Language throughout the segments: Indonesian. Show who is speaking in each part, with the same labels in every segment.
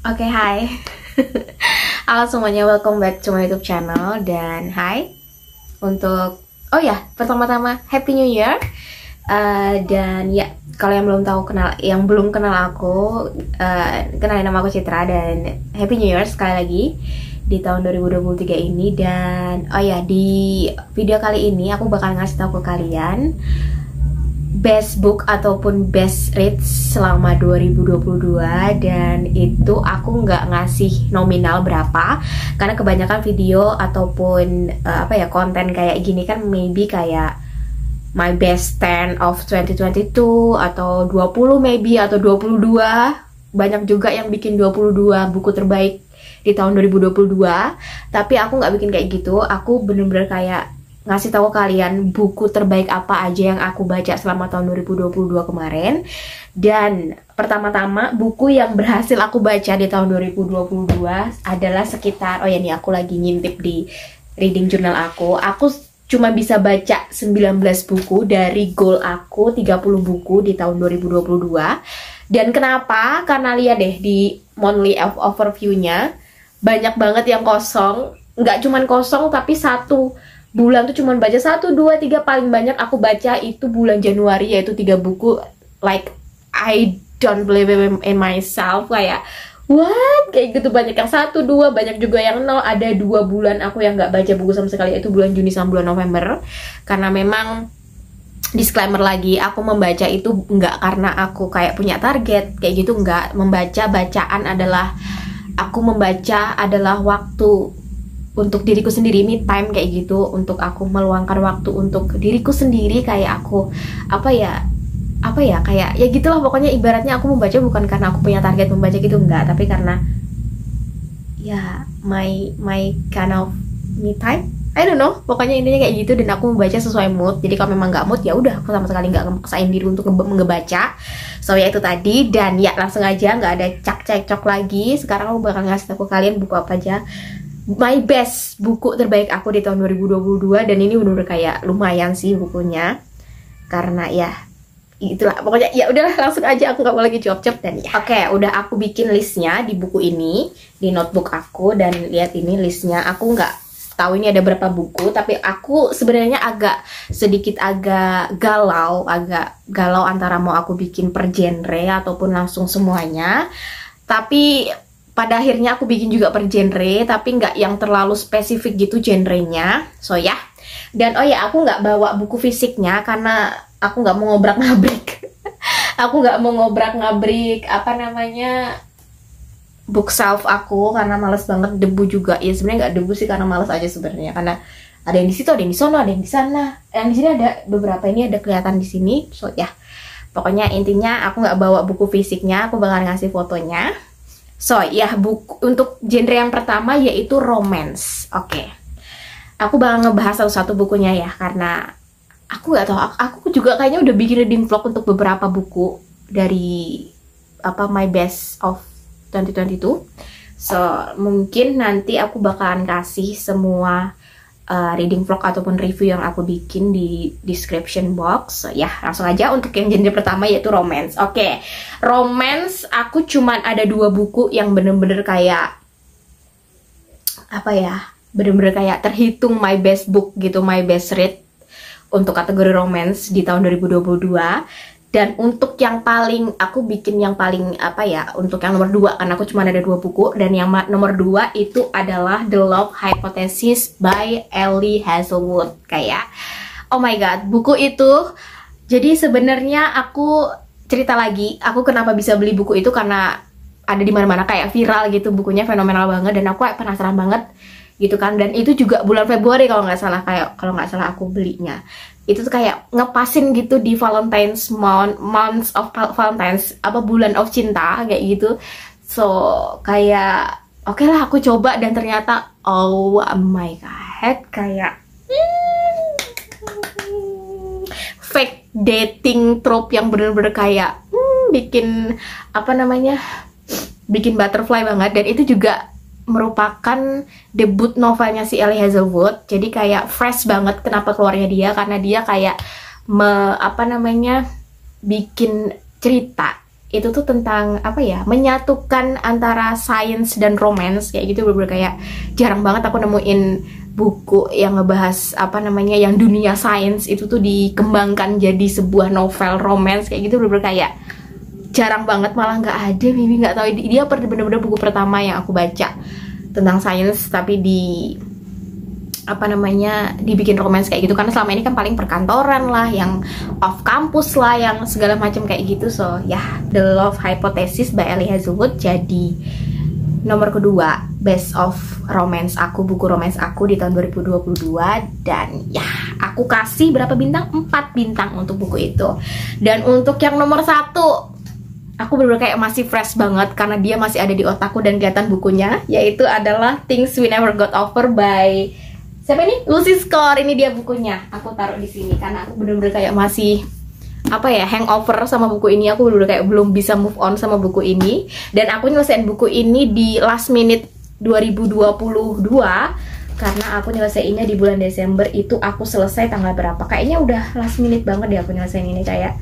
Speaker 1: Oke, hai. Halo semuanya, welcome back to my YouTube channel. Dan hai untuk, oh ya, pertama-tama Happy New Year. Dan ya, kalau yang belum kenal aku, kenalin nama aku Citra. Dan Happy New Year sekali lagi di tahun 2023 ini. Dan oh ya, di video kali ini aku bakal ngasih tahu ke kalian best book ataupun best read selama 2022. Dan itu aku nggak ngasih nominal berapa, karena kebanyakan video ataupun konten kayak gini kan maybe kayak my best 10 of 2022 atau 20 maybe atau 22. Banyak juga yang bikin 22 buku terbaik di tahun 2022, tapi aku nggak bikin kayak gitu. Aku bener-bener kayak ngasih tahu kalian buku terbaik apa aja yang aku baca selama tahun 2022 kemarin. Dan pertama-tama buku yang berhasil aku baca di tahun 2022 adalah sekitar, oh ya nih aku lagi ngintip di reading journal aku. Aku cuma bisa baca 19 buku dari goal aku 30 buku di tahun 2022. Dan kenapa? Karena lihat deh di monthly overview-nya banyak banget yang kosong. Nggak cuman kosong, tapi satu bulan tuh cuman baca 1, 2, 3, paling banyak aku baca itu bulan Januari, yaitu 3 buku. Like I don't believe in myself, kayak what? Kayak gitu, banyak yang 1, 2, banyak juga yang 0. Ada 2 bulan aku yang nggak baca buku sama sekali, yaitu bulan Juni sama bulan November. Karena memang disclaimer lagi, aku membaca itu nggak karena aku kayak punya target kayak gitu, nggak. Bacaan adalah, aku membaca adalah waktu untuk diriku sendiri, me time kayak gitu, untuk aku meluangkan waktu untuk diriku sendiri. Kayak aku kayak ya gitulah pokoknya. Ibaratnya aku membaca bukan karena aku punya target membaca gitu, enggak, tapi karena ya my kind of me time, I don't know, pokoknya intinya kayak gitu. Dan aku membaca sesuai mood. Jadi kalau memang nggak mood ya udah, aku sama sekali nggak memaksain diri untuk ngebaca. So ya itu tadi. Dan ya langsung aja, nggak ada cak-cak lagi. Sekarang aku bakal ngasih tahu ke kalian buku apa aja my best buku terbaik aku di tahun 2022. Dan ini bener-bener kayak lumayan sih bukunya, karena ya itulah pokoknya. Ya udahlah, langsung aja, aku nggak mau lagi cuap-cuap. Dan ya oke, udah aku bikin listnya di buku ini, di notebook aku. Dan lihat ini listnya, aku nggak tahu ini ada berapa buku, tapi aku sebenarnya agak galau antara mau aku bikin per genre ataupun langsung semuanya. Tapi pada akhirnya aku bikin juga per genre, tapi nggak yang terlalu spesifik gitu genrenya. So ya, dan oh ya, aku nggak bawa buku fisiknya karena aku nggak mau ngobrak-ngabrik. Aku nggak mau ngobrak-ngabrik bookshelf aku, karena males banget. Debu juga ya, sebenarnya nggak debu sih, karena males aja sebenarnya. Karena ada yang di situ, ada yang di sana, ada yang di sana. Yang di sini ada beberapa, ini ada kelihatan di sini. So ya, pokoknya intinya aku nggak bawa buku fisiknya, aku bakal ngasih fotonya. So ya, buku untuk genre yang pertama yaitu romance. Oke, aku bakal ngebahas satu-satu bukunya ya, karena aku nggak tahu, aku juga kayaknya udah bikin reading vlog untuk beberapa buku dari my best of 2022. So mungkin nanti aku bakalan kasih semua reading vlog ataupun review yang aku bikin di description box. So ya, langsung aja untuk yang genre pertama yaitu romance. Oke, romance aku cuman ada 2 buku yang bener-bener kayak bener-bener kayak terhitung my best book gitu, my best read untuk kategori romance di tahun 2022. Dan untuk yang paling, aku bikin yang paling untuk yang nomor 2, karena aku cuma ada 2 buku. Dan yang nomor 2 itu adalah The Love Hypothesis by Ellie Hazelwood. Kayak oh my god, buku itu, jadi sebenarnya aku cerita lagi, aku kenapa bisa beli buku itu karena ada di mana-mana kayak viral gitu, bukunya fenomenal banget. Dan aku penasaran banget gitu kan. Dan itu juga bulan Februari kalau nggak salah aku belinya. Itu tuh kayak ngepasin gitu di Valentine's months of Valentine's, bulan of cinta kayak gitu. So kayak oke lah, aku coba. Dan ternyata oh my god, kayak fake dating trope yang bener-bener kayak bikin bikin butterfly banget. Dan itu juga merupakan debut novelnya si Ellie Hazelwood. Jadi kayak fresh banget kenapa keluarnya dia, karena dia kayak bikin cerita itu tuh tentang apa ya, menyatukan antara sains dan romance kayak gitu. Bener-bener kayak jarang banget aku nemuin buku yang ngebahas apa namanya, yang dunia sains itu tuh dikembangkan jadi sebuah novel romance kayak gitu. Bener-bener kayak jarang banget, malah nggak ada. Mimi nggak tahu, dia bener-bener buku pertama yang aku baca tentang sains tapi di apa namanya, dibikin romance kayak gitu. Karena selama ini kan paling perkantoran lah, yang off campus lah, yang segala macam kayak gitu. So ya, The Love Hypothesis by Elie Hazelwood jadi nomor kedua best of romance aku, buku romance aku di tahun 2022. Dan ya, aku kasih berapa bintang? 4 bintang untuk buku itu. Dan untuk yang nomor 1, aku bener-bener kayak masih fresh banget karena dia masih ada di otakku dan kelihatan bukunya, yaitu adalah Things We Never Got Over by siapa nih? Lucy Score. Ini dia bukunya. Aku taruh di sini karena aku bener-bener kayak masih apa ya, hangover sama buku ini. Aku bener-bener kayak belum bisa move on sama buku ini. Dan aku nyelesain buku ini di last minute 2022 karena aku nyelesainnya di bulan Desember. Itu aku selesai tanggal berapa? Kayaknya udah last minute banget deh aku nyelesain ini. Kayak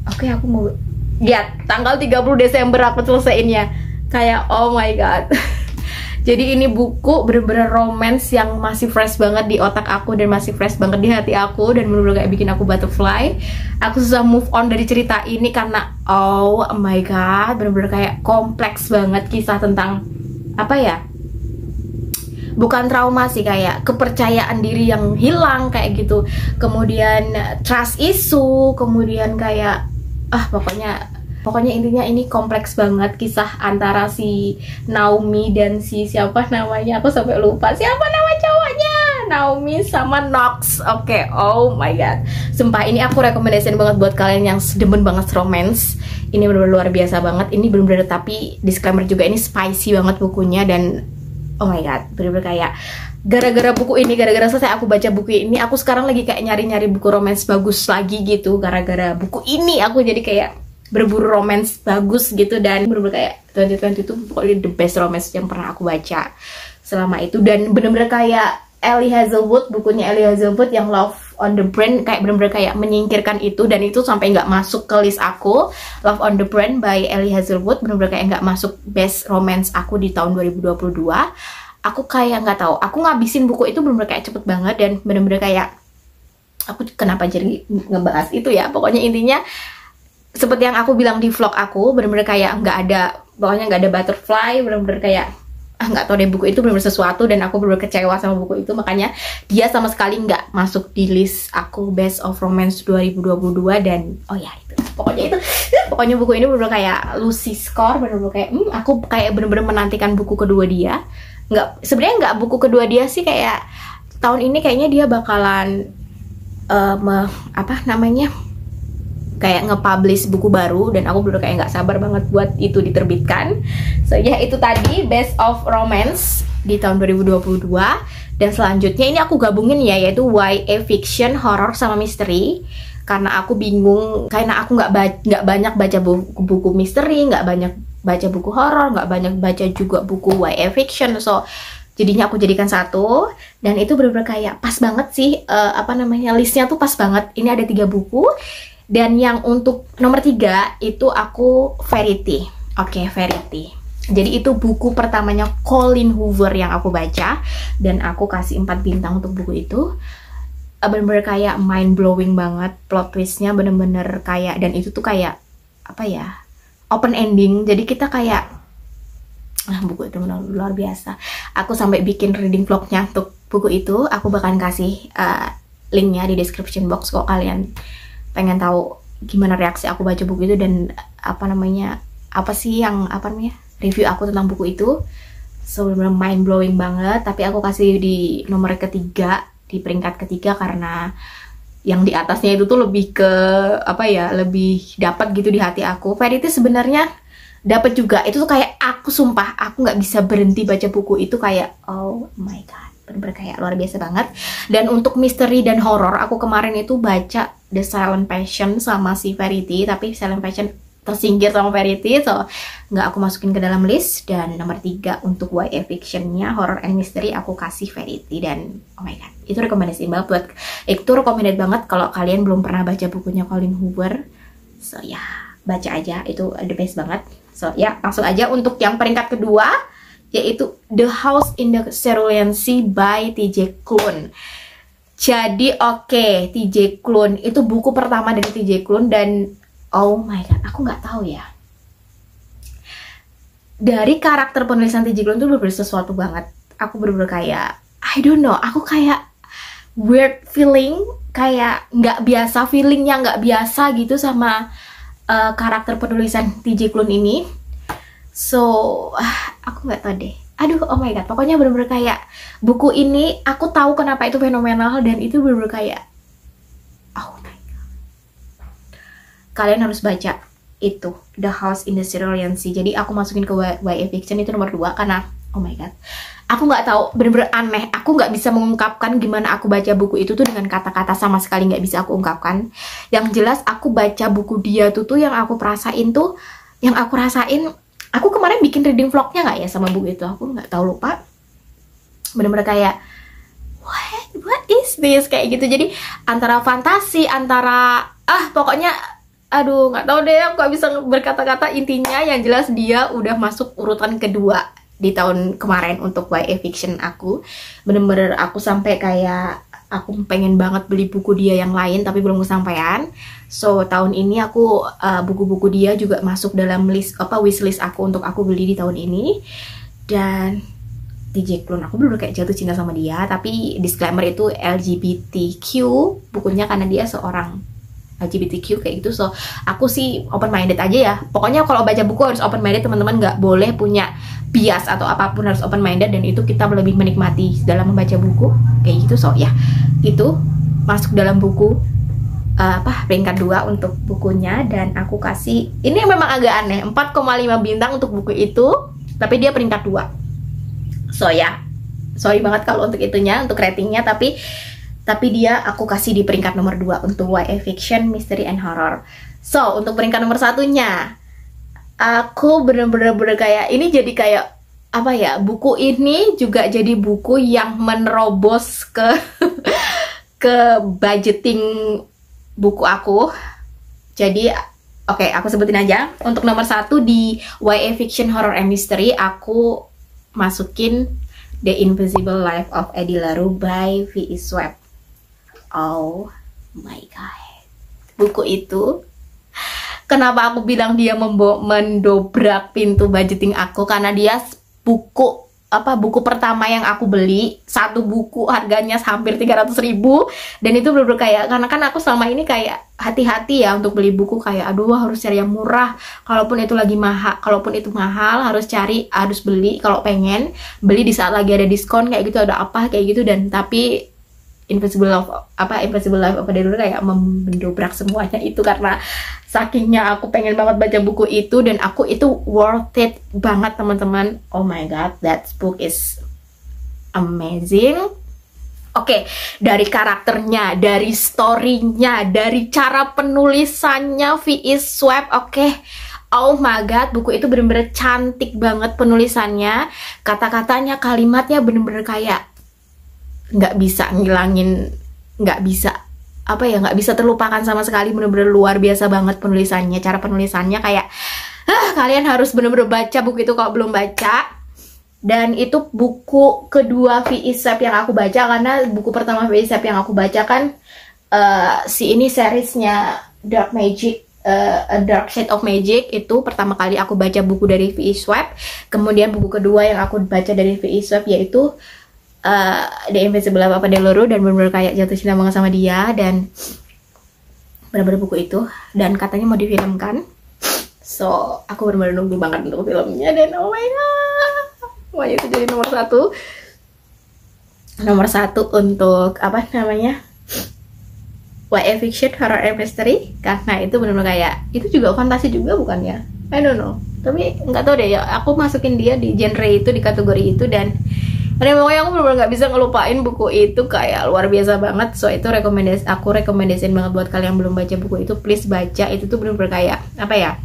Speaker 1: oke, aku mau lihat tanggal 30 Desember aku selesaiinnya. Kayak oh my god. Jadi ini buku bener-bener romance yang masih fresh banget di otak aku dan masih fresh banget di hati aku, dan bener-bener kayak bikin aku butterfly. Aku susah move on dari cerita ini karena oh my god, bener-bener kayak kompleks banget kisah tentang apa ya, bukan trauma sih, kayak kepercayaan diri yang hilang kayak gitu, kemudian trust issue, kemudian kayak pokoknya intinya ini kompleks banget kisah antara si Naomi dan si siapa namanya, aku sampai lupa siapa nama cowoknya, Naomi sama Knox. Oke, oh my god, sumpah ini aku rekomendasiin banget buat kalian yang demen banget romance. Ini bener-bener luar biasa banget. Ini bener-bener, tapi disclaimer juga, ini spicy banget bukunya. Dan oh my god, bener-bener kayak gara-gara buku ini, gara-gara selesai aku baca buku ini, aku sekarang lagi kayak nyari-nyari buku romance bagus lagi gitu. Gara-gara buku ini aku jadi kayak berburu romance bagus gitu. Dan bener-bener kayak 2020 itu pokoknya the best romance yang pernah aku baca selama itu. Dan bener-bener kayak Elie Hazelwood, bukunya Elie Hazelwood yang Love on the Brain, kayak bener-bener kayak menyingkirkan itu, dan itu sampai nggak masuk ke list aku. Love on the Brain by Elie Hazelwood bener-bener kayak nggak masuk best romance aku di tahun 2022. Aku kayak nggak tahu, aku ngabisin buku itu bener-bener kayak cepet banget, dan bener-bener kayak aku kenapa jadi ngebahas itu ya. Pokoknya intinya seperti yang aku bilang di vlog aku, bener-bener kayak nggak ada, pokoknya nggak ada butterfly, bener-bener kayak nggak tahu deh, buku itu bener-bener sesuatu, dan aku bener-bener kecewa sama buku itu. Makanya dia sama sekali nggak masuk di list aku best of romance 2022. Dan oh ya itu, pokoknya buku ini bener-bener kayak Lucy Score, bener-bener kayak aku kayak bener-bener menantikan buku kedua dia. Sebenarnya nggak buku kedua dia sih, kayak tahun ini kayaknya dia bakalan kayak nge-publish buku baru, dan aku bener kayak nggak sabar banget buat itu diterbitkan. So ya, itu tadi best of romance di tahun 2022. Dan selanjutnya ini aku gabungin ya, yaitu YA fiction, horror sama misteri. Karena aku bingung, karena aku nggak banyak baca buku misteri, nggak banyak baca buku horror, nggak banyak baca juga buku YA fiction. So jadinya aku jadikan satu, dan itu bener-bener kayak pas banget sih, listnya tuh pas banget. Ini ada 3 buku. Dan yang untuk nomor 3 itu aku Verity. Oke, Verity. Jadi itu buku pertamanya Colleen Hoover yang aku baca, dan aku kasih 4 bintang untuk buku itu. Bener-bener kayak mind blowing banget, plot twistnya bener-bener kayak, dan itu tuh kayak apa ya, open ending. Jadi kita kayak buku itu bener luar biasa. Aku sampai bikin reading vlognya untuk buku itu. Aku bakalan kasih linknya di description box kok kalian pengen tahu gimana reaksi aku baca buku itu, dan review aku tentang buku itu. So bener-bener mind blowing banget. Tapi aku kasih di nomor ketiga, di peringkat ketiga, karena yang di atasnya itu tuh lebih ke lebih dapat gitu di hati aku. Verity sebenarnya dapat juga. Itu tuh kayak aku sumpah aku nggak bisa berhenti baca buku itu, kayak oh my god, bener-bener kayak luar biasa banget. Dan untuk misteri dan horor, aku kemarin itu baca The Silent Passion sama si Verity, tapi Silent Passion tersingkir sama Verity, so nggak aku masukin ke dalam list. Dan nomor 3 untuk YA fictionnya, horror and mystery, aku kasih Verity. Dan oh my god, itu recommendation banget buat, itu recommended banget kalau kalian belum pernah baca bukunya Colleen Hoover. So ya, baca aja, itu the best banget. So ya, langsung aja untuk yang peringkat kedua, yaitu The House in the Cerulean Sea by TJ Klune. Jadi oke, TJ Klune itu buku pertama dari TJ Klune, dan oh my god, aku nggak tahu ya, dari karakter penulisan TJ Klune itu bener-bener sesuatu banget. Aku bener-bener kayak, I don't know, aku kayak weird feeling, kayak nggak biasa, feelingnya nggak biasa gitu sama karakter penulisan TJ Klune ini. So aku nggak tahu deh, aduh, oh my god, pokoknya bener-bener kayak buku ini aku tahu kenapa itu fenomenal, dan itu bener-bener kayak oh my god, kalian harus baca itu, The House in the Cerulean Sea. Jadi aku masukin ke YA Fiction itu nomor 2 karena oh my god, aku nggak tahu, bener-bener aneh, aku nggak bisa mengungkapkan gimana aku baca buku itu tuh dengan kata-kata, sama sekali nggak bisa aku ungkapkan. Yang jelas aku baca buku dia tuh yang aku rasain tuh, yang aku rasain, aku kemarin bikin reading vlognya nggak ya sama buku itu, aku nggak tahu, lupa. Bener-bener kayak what is this, kayak gitu. Jadi antara fantasi, antara pokoknya aduh nggak tahu deh, aku nggak bisa berkata-kata. Intinya yang jelas dia udah masuk urutan kedua di tahun kemarin untuk YA Fiction aku. Bener-bener aku sampai kayak aku pengen banget beli buku dia yang lain tapi belum kesampaian. So tahun ini aku buku-buku dia juga masuk dalam list wishlist aku untuk aku beli di tahun ini. Dan TJ Klune aku bener-bener kayak jatuh cinta sama dia, tapi disclaimer itu LGBTQ bukunya karena dia seorang LGBTQ kayak gitu. So aku sih open minded aja ya. Pokoknya kalau baca buku harus open minded teman-teman, nggak boleh punya bias atau apapun, harus open minded, dan itu kita lebih menikmati dalam membaca buku kayak gitu. So ya, itu masuk dalam buku peringkat 2 untuk bukunya, dan aku kasih, ini memang agak aneh, 4,5 bintang untuk buku itu, tapi dia peringkat 2. So ya, sorry banget kalau untuk itunya, untuk ratingnya, tapi dia aku kasih di peringkat nomor 2 untuk YA Fiction, Mystery and Horror. So untuk peringkat nomor 1-nya, aku bener-bener kayak, ini jadi kayak apa ya, buku ini juga jadi buku yang menerobos ke ke budgeting buku aku. Jadi oke, aku sebutin aja. Untuk nomor 1 di YA Fiction, Horror and Mystery, aku masukin The Invisible Life of Eddie LaRue by V.E. Schwab. Oh my god, buku itu, kenapa aku bilang dia mendobrak pintu budgeting aku, karena dia buku pertama yang aku beli. Satu buku harganya hampir 300.000, dan itu bener-bener kayak, karena kan aku selama ini kayak hati-hati ya untuk beli buku, kayak aduh harus cari yang murah, kalaupun itu lagi mahal, kalaupun itu mahal harus beli, kalau pengen beli di saat lagi ada diskon kayak gitu, ada apa kayak gitu. Dan tapi Invisible Life apa dulu kayak mendobrak semuanya itu, karena sakingnya aku pengen banget baca buku itu, dan aku itu worth it banget teman-teman. Oh my god, that book is amazing. Oke, dari karakternya, dari story-nya, dari cara penulisannya V.E. Schwab, oke. Oh my god, buku itu bener-bener cantik banget penulisannya, kata-katanya, kalimatnya bener-bener kayak nggak bisa ngilangin, nggak bisa terlupakan sama sekali. Bener-bener luar biasa banget penulisannya, cara penulisannya kayak kalian harus bener-bener baca buku itu kalau belum baca. Dan itu buku kedua V.E. Schwab yang aku baca, karena buku pertama V.E. Schwab yang aku baca kan seriesnya Dark Magic, A Dark Shade of Magic. Itu pertama kali aku baca buku dari V.E. Schwab. Kemudian buku kedua yang aku baca dari V.E. Schwab yaitu The Invisible Life of Eddie LaRue, dan bener-bener kayak jatuh cinta banget sama dia, dan bener-bener buku itu, dan katanya mau difilmkan. So aku bener-bener nunggu banget untuk filmnya, dan oh my god, semuanya itu jadi nomor 1 untuk apa namanya, YA Fiction, Horror and Mystery, karena itu bener-bener kayak, itu juga fantasi juga bukan ya, I don't know, tapi nggak tahu deh ya, aku masukin dia di genre itu, di kategori itu. Dan pokoknya aku bener-bener gak bisa ngelupain buku itu, kayak luar biasa banget. So itu aku rekomendasiin banget buat kalian yang belum baca buku itu, please baca. Itu tuh bener-bener kayak apa ya,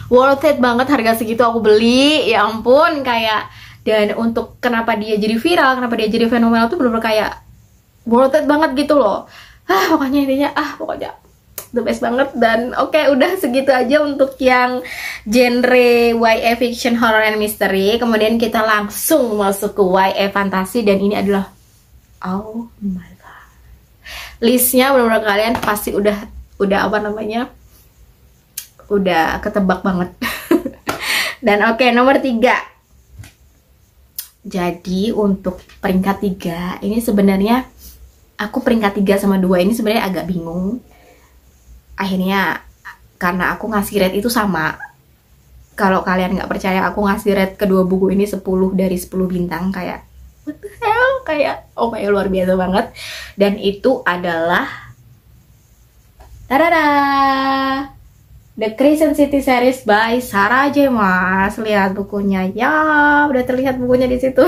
Speaker 1: worth it banget, harga segitu aku beli, ya ampun kayak. Dan untuk kenapa dia jadi viral, kenapa dia jadi fenomenal tuh bener-bener kayak worth it banget gitu loh. Pokoknya intinya pokoknya the best banget. Dan oke, udah segitu aja untuk yang genre YA fiction, horror, and mystery. Kemudian kita langsung masuk ke YA fantasi, dan ini adalah oh my god, listnya benar-benar kalian pasti udah apa namanya, udah ketebak banget. Dan oke, nomor 3. Jadi untuk peringkat 3 ini sebenarnya aku peringkat 3 sama 2 ini sebenarnya agak bingung. Akhirnya karena aku ngasih rate itu sama. Kalau kalian nggak percaya, aku ngasih rate kedua buku ini 10 dari 10 bintang. Kayak what the hell, kayak oh my god, luar biasa banget. Dan itu adalah tada, The Crescent City Series by Sarah J. Maas. Lihat bukunya, ya udah terlihat bukunya di situ.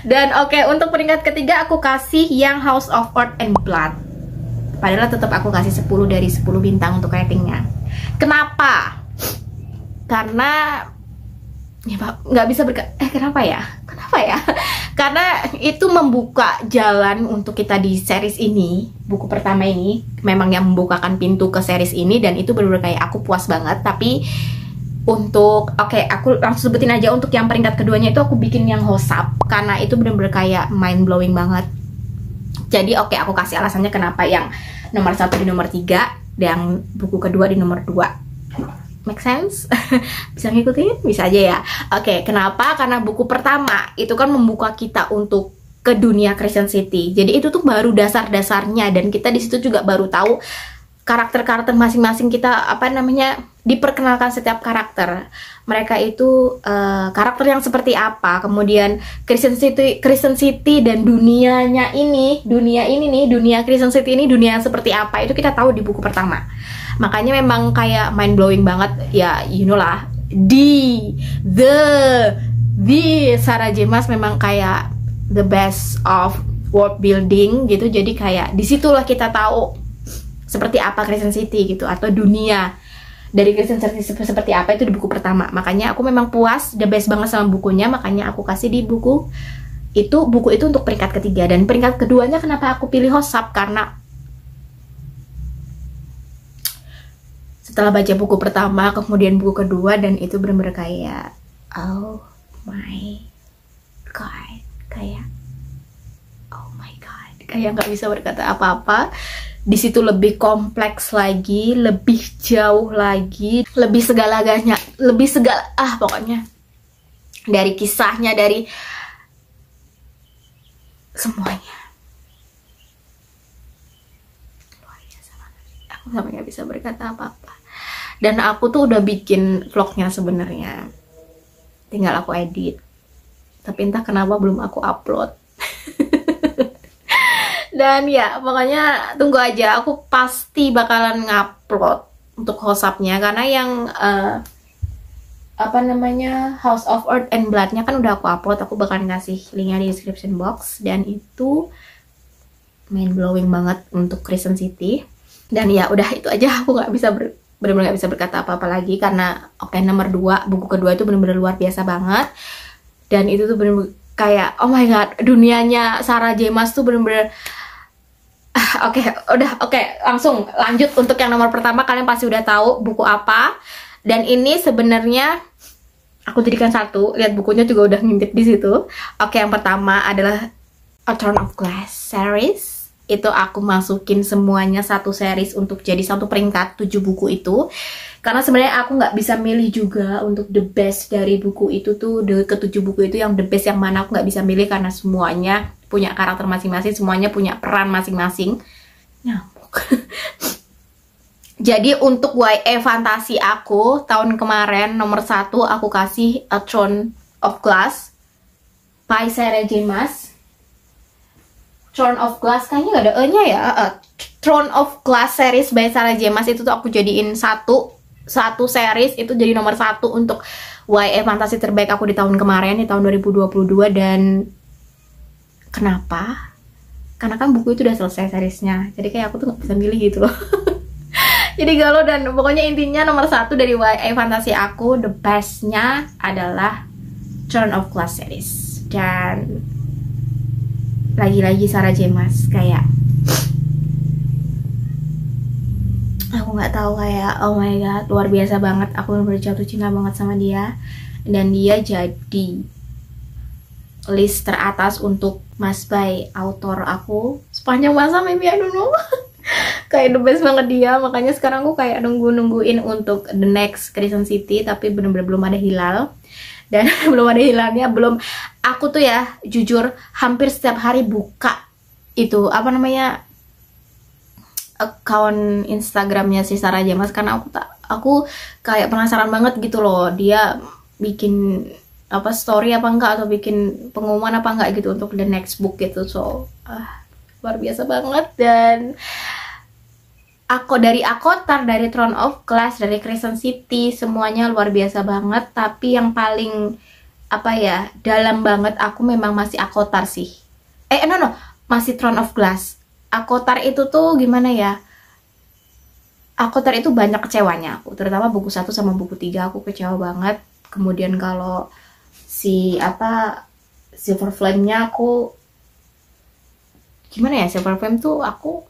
Speaker 1: Dan oke, untuk peringkat ketiga aku kasih yang House of Earth and Blood. Padahal tetap aku kasih 10 dari 10 bintang untuk ratingnya. Kenapa? Karena ya nggak bisa kenapa ya? Karena itu membuka jalan untuk kita di series ini. Buku pertama ini memang yang membukakan pintu ke series ini, dan itu benar-benar kayak aku puas banget. Tapi untuk aku langsung sebutin aja, untuk yang peringkat keduanya itu aku bikin yang Hosap, karena itu benar-benar kayak mind blowing banget. Jadi aku kasih alasannya kenapa yang nomor 1 di nomor 3 dan buku kedua di nomor 2. Make sense? Bisa ngikutin? Bisa aja ya. Oke, kenapa? Karena buku pertama itu kan membuka kita untuk ke dunia Crescent City. Jadi itu tuh baru dasar-dasarnya, dan kita di situ juga baru tahu karakter-karakter masing-masing. Kita diperkenalkan setiap karakter. Mereka itu karakter yang seperti apa. Kemudian Crescent City dan dunia Crescent City ini dunia yang seperti apa, itu kita tahu di buku pertama. Makanya memang kayak mind blowing banget ya, you know lah. The Sarah J. Maas memang kayak the best of world building gitu. Jadi kayak disitulah kita tahu seperti apa Crescent City gitu, atau dunia dari Crescent City seperti apa itu di buku pertama. Makanya aku memang puas, the best banget sama bukunya. Makanya aku kasih di buku itu untuk peringkat ketiga. Dan peringkat keduanya kenapa aku pilih Hosap, karena setelah baca buku pertama, kemudian buku kedua, dan itu benar-benar kayak oh my god, kayak oh my god, kayak nggak bisa berkata apa-apa. Di situ lebih kompleks lagi, lebih jauh lagi, lebih segala-galanya, pokoknya dari kisahnya, dari semuanya luar biasa banget. Aku sampai nggak bisa berkata apa-apa. Dan aku tuh udah bikin vlognya sebenarnya, tinggal aku edit, tapi entah kenapa belum aku upload. Dan ya pokoknya tunggu aja, aku pasti bakalan ngupload untuk Hosapnya, karena yang House of Earth and Blood-nya kan udah aku upload. Aku bakalan ngasih linknya di description box, dan itu mind blowing banget untuk Crescent City. Dan ya udah itu aja, aku benar-benar nggak bisa berkata apa-apa lagi, karena nomor 2 buku kedua itu benar-benar luar biasa banget. Dan itu tuh benar-benar kayak oh my god, dunianya Sarah J. Maas tuh benar-benar langsung lanjut untuk yang nomor pertama. Kalian pasti udah tahu buku apa, dan ini sebenarnya aku jadikan satu. Lihat bukunya juga udah ngintip di situ. Yang pertama adalah A Throne of Glass series. Itu aku masukin semuanya satu series untuk jadi satu peringkat 7 buku itu, karena sebenarnya aku nggak bisa milih juga untuk the best dari buku itu tuh, ke-7 buku itu yang the best yang mana, aku nggak bisa milih karena semuanya punya karakter masing-masing, semuanya punya peran masing-masing. Nyamuk. Jadi untuk YA fantasi aku tahun kemarin nomor 1 aku kasih A Throne of Glass by Sarah J. Maas. Throne of Glass kayaknya gak ada E-nya ya. Throne of Glass series by Sarah J. Maas itu tuh aku jadiin satu series, itu jadi nomor 1 untuk YA fantasi terbaik aku di tahun kemarin, di tahun 2022. Dan kenapa? Karena kan buku itu udah selesai seriesnya, jadi kayak aku tuh gak bisa milih gitu loh. Jadi galau. Dan pokoknya intinya nomor 1 dari YA fantasi aku, the bestnya adalah Throne of Glass series. Dan lagi-lagi Sarah J. Maas kayak aku nggak tahu, kayak oh my god, luar biasa banget. Aku bener-bener jatuh cinta banget sama dia, dan dia jadi list teratas untuk must buy author aku sepanjang masa, maybe I don't know. Kayak the best banget dia, makanya sekarang aku kayak nungguin untuk the next Crescent City, tapi bener-bener belum ada hilal. Dan belum ada hilalnya, belum. Aku tuh ya jujur hampir setiap hari buka itu apa namanya, akun Instagramnya si Sarah Jamas, karena aku kayak penasaran banget gitu loh, dia bikin apa story apa enggak, atau bikin pengumuman apa enggak gitu untuk the next book gitu. So luar biasa banget. Dan aku dari Akotar, dari Throne of Glass, dari Crescent City, semuanya luar biasa banget. Tapi yang paling apa ya, dalam banget aku memang masih Akotar sih. No, masih Throne of Glass. Akotar itu tuh gimana ya, Akotar itu banyak kecewanya aku, terutama buku 1 sama buku 3 aku kecewa banget. Kemudian kalau si Silver Flame-nya aku gimana ya, Silver Flame tuh aku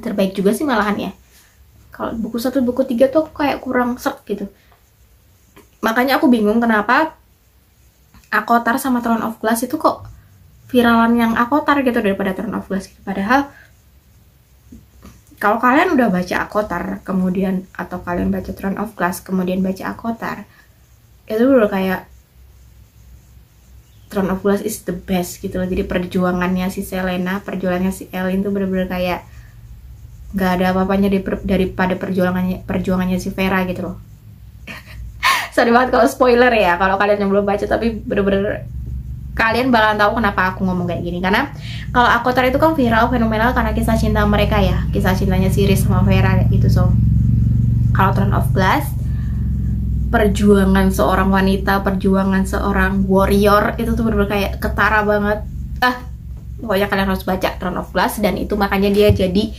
Speaker 1: terbaik juga sih malahan ya. Kalau buku 1 buku 3 tuh aku kayak kurang seret gitu. Makanya aku bingung kenapa Akotar sama Throne of Glass itu kok viralan yang Akotar gitu daripada Throne of Glass gitu. Padahal kalau kalian udah baca Akotar kemudian, atau kalian baca Throne of Glass kemudian baca Akotar, itu udah kayak Throne of Glass is the best gitu loh. Jadi perjuangannya si Selena, perjuangannya si Elin tuh bener-bener kayak nggak ada apa-apanya daripada perjuangannya si Vera gitu loh. Sorry banget kalau spoiler ya kalau kalian yang belum baca, tapi bener-bener kalian bakalan tahu kenapa aku ngomong kayak gini. Karena kalau Akotar itu kan viral, fenomenal karena kisah cinta mereka ya, kisah cintanya si Riz sama Vera gitu. So kalau Throne of Glass, perjuangan seorang wanita, perjuangan seorang warrior itu tuh bener-bener kayak ketara banget. Pokoknya kalian harus baca Throne of Glass, dan itu makanya dia jadi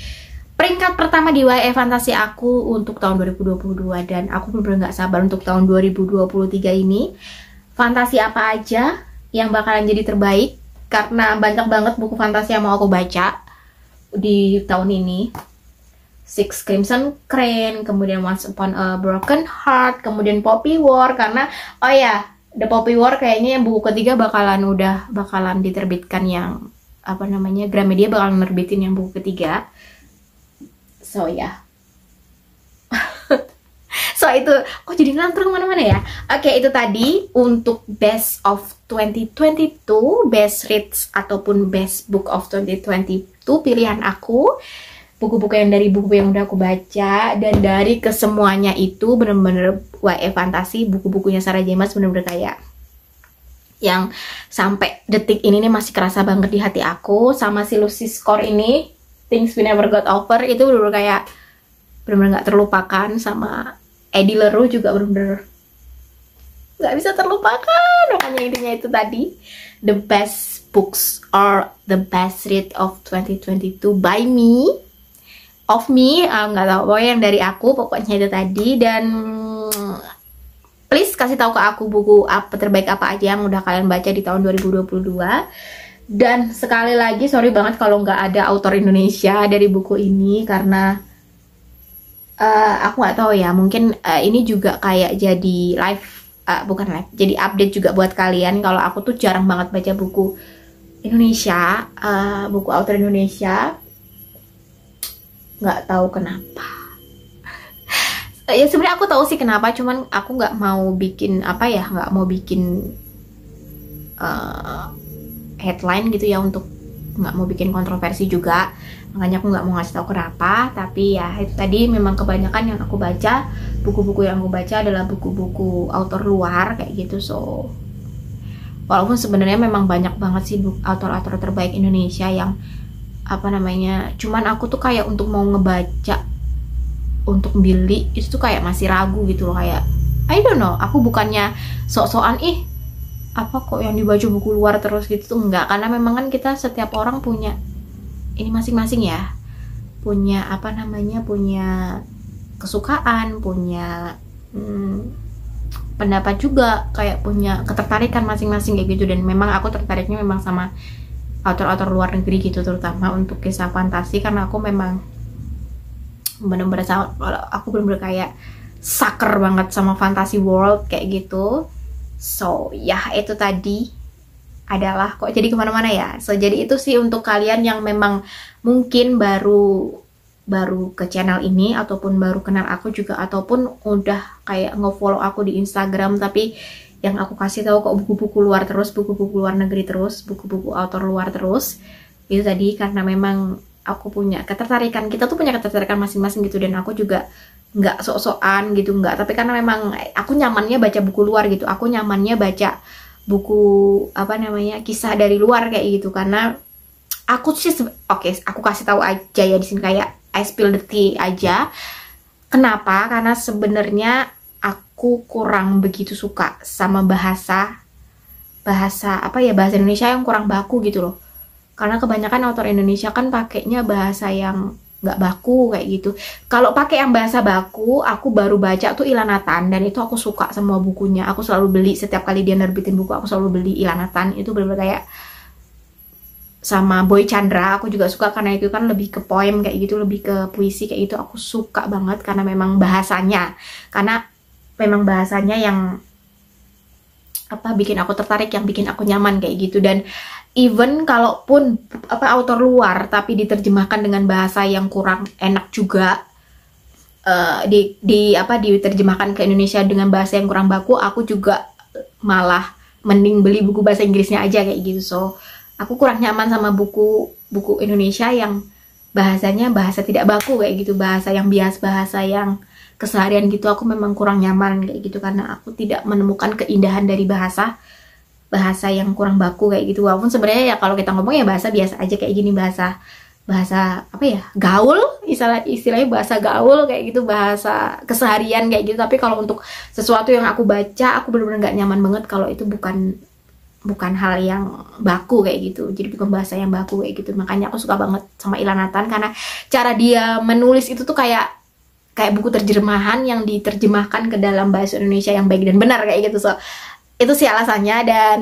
Speaker 1: peringkat pertama di YA fantasi aku untuk tahun 2022. Dan aku bener-bener gak sabar untuk tahun 2023 ini. Fantasi apa aja yang bakalan jadi terbaik, karena banyak banget buku fantasi yang mau aku baca di tahun ini. Six Crimson Crane, kemudian Once Upon a Broken Heart, kemudian Poppy War. Karena oh ya, The Poppy War kayaknya yang buku ketiga bakalan diterbitkan, yang apa namanya, Gramedia bakalan nerbitin yang buku ketiga. So ya. So itu, kok jadi ngantrung mana-mana ya. Oke, itu tadi untuk Best of 2022, Best Reads ataupun Best Book of 2022 pilihan aku. Buku-buku yang dari buku yang udah aku baca, dan dari kesemuanya itu bener-bener YA fantasi. Buku-bukunya Sarah Jamas bener-bener kayak yang sampai detik ini nih masih kerasa banget di hati aku. Sama si Lucy Score ini, Things We Never Got Over, itu bener-bener kayak bener-bener gak terlupakan. Sama Eddie LaRue juga bener-bener gak bisa terlupakan. Makanya intinya itu tadi, the best books or the best read of 2022 by me, of me, nggak tahu, pokoknya yang dari aku, pokoknya itu tadi. Dan please kasih tahu ke aku buku apa terbaik apa aja yang udah kalian baca di tahun 2022. Dan sekali lagi sorry banget kalau nggak ada autor Indonesia dari buku ini, karena aku nggak tahu ya, mungkin ini juga kayak jadi live, bukan live, jadi update juga buat kalian. Kalau aku tuh jarang banget baca buku Indonesia, buku autor Indonesia, nggak tahu kenapa. Ya sebenarnya aku tahu sih kenapa, cuman aku nggak mau bikin nggak mau bikin headline gitu ya, untuk nggak mau bikin kontroversi juga. Makanya aku nggak mau ngasih tahu kenapa. Tapi ya itu tadi, memang kebanyakan yang aku baca, buku-buku yang aku baca adalah buku-buku autor luar kayak gitu. So walaupun sebenarnya memang banyak banget sih autor-autor terbaik Indonesia yang apa namanya, cuman aku tuh kayak untuk mau ngebaca, untuk beli itu tuh kayak masih ragu gitu loh. Kayak I don't know, aku bukannya sok-sokan apa kok yang dibaca buku luar terus gitu tuh, enggak. Karena memang kan kita setiap orang punya ini masing-masing ya, punya apa namanya, punya kesukaan, punya pendapat juga, kayak punya ketertarikan masing-masing kayak gitu. Dan memang aku tertariknya memang sama autor-autor luar negeri gitu, terutama untuk kisah fantasi, karena aku memang bener-bener kalau aku bener-bener kayak sucker banget sama fantasy world kayak gitu. So ya itu tadi adalah kok jadi kemana-mana ya. So jadi itu sih untuk kalian yang memang mungkin baru ke channel ini ataupun baru kenal aku juga, ataupun udah kayak nge-follow aku di Instagram tapi yang aku kasih tahu kok buku-buku luar terus, buku-buku luar negeri terus, buku-buku author luar terus. Itu tadi karena memang aku punya ketertarikan, kita tuh punya ketertarikan masing-masing gitu, dan aku juga nggak sok-sokan gitu, nggak, tapi karena memang aku nyamannya baca buku luar gitu, aku nyamannya baca buku apa namanya, kisah dari luar kayak gitu, karena aku sih oke, aku kasih tahu aja ya di sini kayak I spill the tea aja. Kenapa? Karena sebenarnya aku kurang begitu suka sama bahasa apa ya, bahasa Indonesia yang kurang baku gitu loh. Karena kebanyakan author Indonesia kan pakainya bahasa yang nggak baku kayak gitu. Kalau pakai yang bahasa baku, aku baru baca tuh Ilanatan, dan itu aku suka semua bukunya. Aku selalu beli setiap kali dia nerbitin buku, aku selalu beli Ilanatan. Itu bener-bener kayak, sama Boy Chandra aku juga suka karena itu kan lebih ke poem kayak gitu, lebih ke puisi kayak gitu. Aku suka banget karena memang bahasanya, yang apa, bikin aku tertarik, yang bikin aku nyaman kayak gitu. Dan even kalaupun apa author luar tapi diterjemahkan dengan bahasa yang kurang enak juga, diterjemahkan ke Indonesia dengan bahasa yang kurang baku, aku juga malah mending beli buku bahasa Inggrisnya aja kayak gitu. So aku kurang nyaman sama buku Indonesia yang bahasanya bahasa tidak baku kayak gitu, bahasa yang bias, bahasa yang keseharian gitu. Aku memang kurang nyaman kayak gitu karena aku tidak menemukan keindahan dari bahasa yang kurang baku kayak gitu. Walaupun sebenarnya ya kalau kita ngomong ya bahasa biasa aja kayak gini, bahasa apa ya, gaul, istilahnya bahasa gaul kayak gitu, bahasa keseharian kayak gitu. Tapi kalau untuk sesuatu yang aku baca, aku benar-benar nggak nyaman banget kalau itu bukan hal yang baku kayak gitu, jadi bukan bahasa yang baku kayak gitu. Makanya aku suka banget sama Ilanatan karena cara dia menulis itu tuh kayak buku terjemahan yang diterjemahkan ke dalam bahasa Indonesia yang baik dan benar kayak gitu. So itu sih alasannya, dan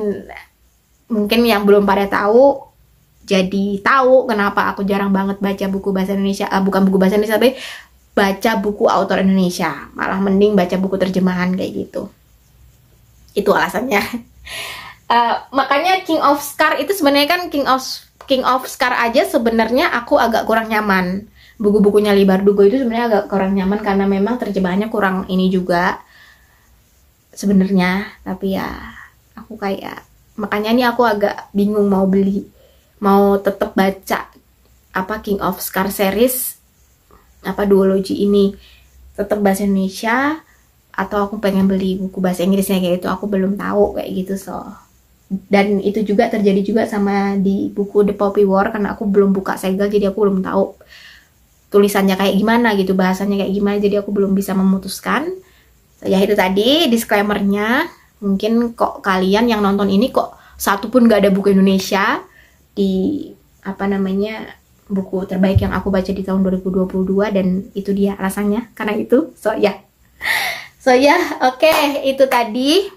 Speaker 1: mungkin yang belum pada tahu jadi tahu kenapa aku jarang banget baca buku bahasa Indonesia, bukan buku bahasa Indonesia tapi baca buku author Indonesia, malah mending baca buku terjemahan kayak gitu. Itu alasannya. Makanya King of Scar itu sebenarnya kan King of Scar aja sebenarnya aku agak kurang nyaman. Buku-bukunya Leigh Bardugo itu sebenarnya agak kurang nyaman karena memang terjemahannya kurang ini juga sebenarnya. Tapi ya aku kayak, makanya nih aku agak bingung mau tetap baca apa King of Scar series apa duology ini tetap bahasa Indonesia atau aku pengen beli buku bahasa Inggrisnya kayak gitu. Aku belum tahu kayak gitu. So dan itu juga terjadi juga sama di buku The Poppy War karena aku belum buka segel, jadi aku belum tahu tulisannya kayak gimana gitu, bahasanya kayak gimana, jadi aku belum bisa memutuskan. So, ya itu tadi disclaimernya. Mungkin kok kalian yang nonton ini kok satu pun gak ada buku Indonesia di apa namanya buku terbaik yang aku baca di tahun 2022, dan itu dia alasannya karena itu. So ya oke, itu tadi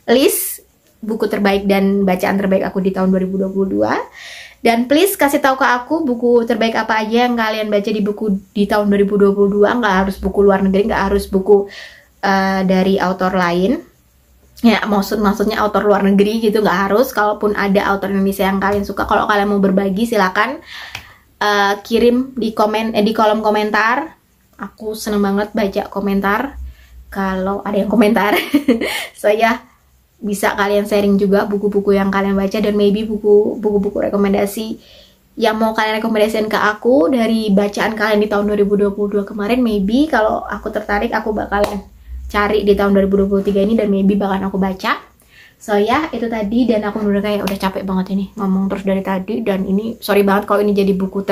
Speaker 1: list buku terbaik dan bacaan terbaik aku di tahun 2022. Dan please kasih tahu ke aku buku terbaik apa aja yang kalian baca di tahun 2022. Nggak harus buku luar negeri, nggak harus buku dari author lain. Ya maksudnya author luar negeri gitu, nggak harus. Kalaupun ada author Indonesia yang kalian suka, kalau kalian mau berbagi silakan kirim di kolom komentar. Aku seneng banget baca komentar kalau ada yang komentar. So ya, bisa kalian sharing juga buku-buku yang kalian baca, dan maybe buku-buku rekomendasi yang mau kalian rekomendasikan ke aku dari bacaan kalian di tahun 2022 kemarin. Maybe kalau aku tertarik, aku bakalan cari di tahun 2023 ini dan maybe bakalan aku baca. So ya, itu tadi. Dan aku bener kayak udah capek banget ini ngomong terus dari tadi, dan ini sorry banget kalau ini jadi buku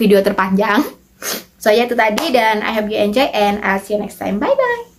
Speaker 1: video terpanjang. So ya, itu tadi, dan I hope you enjoy and I'll see you next time. Bye bye.